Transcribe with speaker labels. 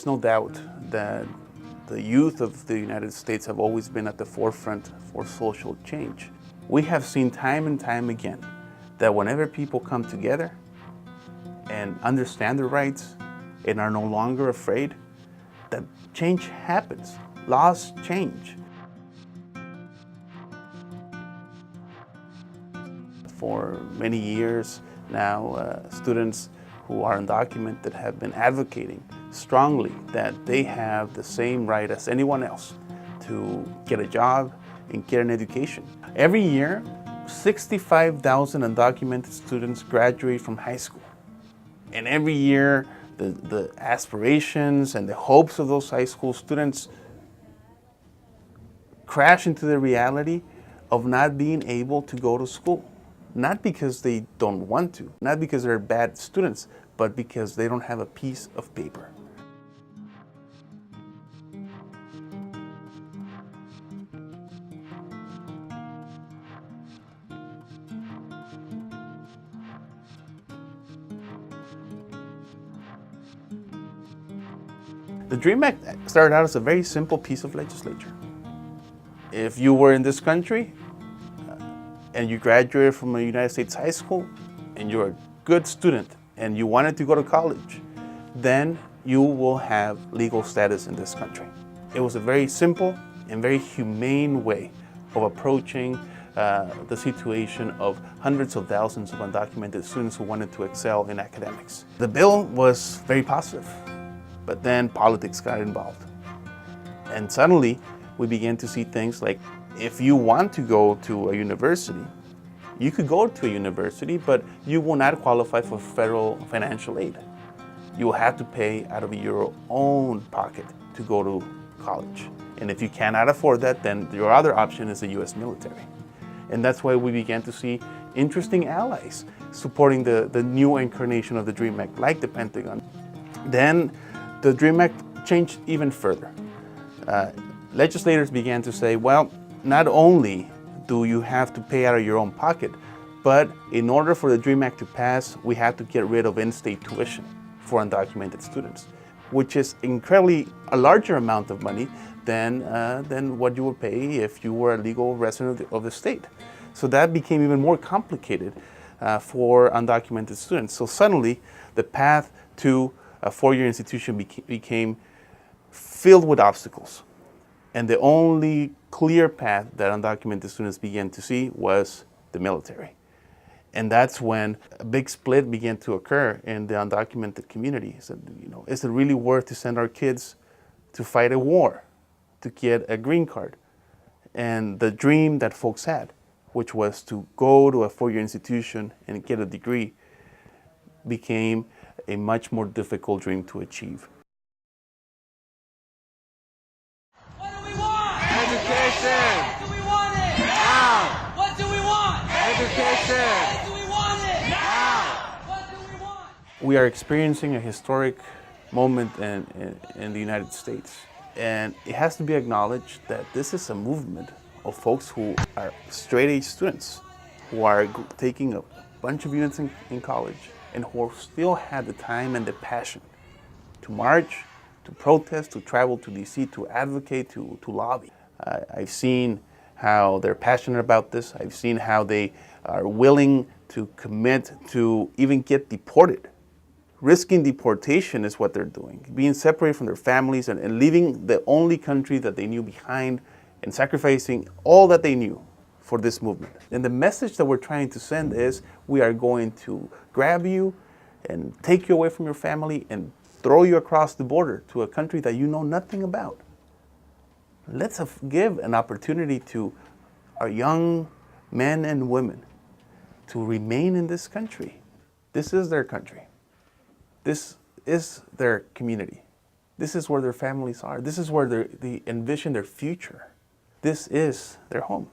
Speaker 1: There's no doubt that the youth of the United States have always been at the forefront for social change. We have seen time and time again that whenever people come together and understand their rights and are no longer afraid, that change happens. Laws change. For many years now, students who are undocumented have been advocating strongly that they have the same right as anyone else to get a job and get an education. Every year, 65,000 undocumented students graduate from high school. And every year, the aspirations and the hopes of those high school students crash into the reality of not being able to go to school. Not because they don't want to, not because they're bad students, but because they don't have a piece of paper. The DREAM Act started out as a very simple piece of legislation. If you were in this country and you graduated from a United States high school and you're a good student and you wanted to go to college, then you will have legal status in this country. It was a very simple and very humane way of approaching the situation of hundreds of thousands of undocumented students who wanted to excel in academics. The bill was very positive, but then politics got involved. And suddenly we began to see things like, if you want to go to a university, you could go to a university, but you will not qualify for federal financial aid. You will have to pay out of your own pocket to go to college. And if you cannot afford that, then your other option is the US military. And that's why we began to see interesting allies supporting the new incarnation of the DREAM Act, like the Pentagon. Then the DREAM Act changed even further. Legislators began to say, well, not only do you have to pay out of your own pocket, but in order for the DREAM Act to pass, we have to get rid of in-state tuition for undocumented students, which is incredibly a larger amount of money than what you would pay if you were a legal resident of the state. So that became even more complicated for undocumented students. So suddenly, the path to a four-year institution became filled with obstacles. And the only clear path that undocumented students began to see was the military. And that's when a big split began to occur in the undocumented community. So, is it really worth to send our kids to fight a war, to get a green card? And the dream that folks had, which was to go to a four-year institution and get a degree, became a much more difficult dream to achieve.
Speaker 2: Education!
Speaker 3: Do we want it?
Speaker 2: Now!
Speaker 3: What do we want?
Speaker 2: Education!
Speaker 3: Do we want it?
Speaker 2: Now!
Speaker 3: What do we want?
Speaker 1: We are experiencing a historic moment in the United States. And it has to be acknowledged that this is a movement of folks who are straight-A students, who are taking a bunch of units in college, and who still have the time and the passion to march, to protest, to travel to DC, to advocate, to lobby. I've seen how they're passionate about this. I've seen how they are willing to commit to even get deported. Risking deportation is what they're doing, being separated from their families and leaving the only country that they knew behind and sacrificing all that they knew for this movement. And the message that we're trying to send is, we are going to grab you and take you away from your family and throw you across the border to a country that you know nothing about. Let's give an opportunity to our young men and women to remain in this country. This is their country. This is their community. This is where their families are. This is where they envision their future. This is their home.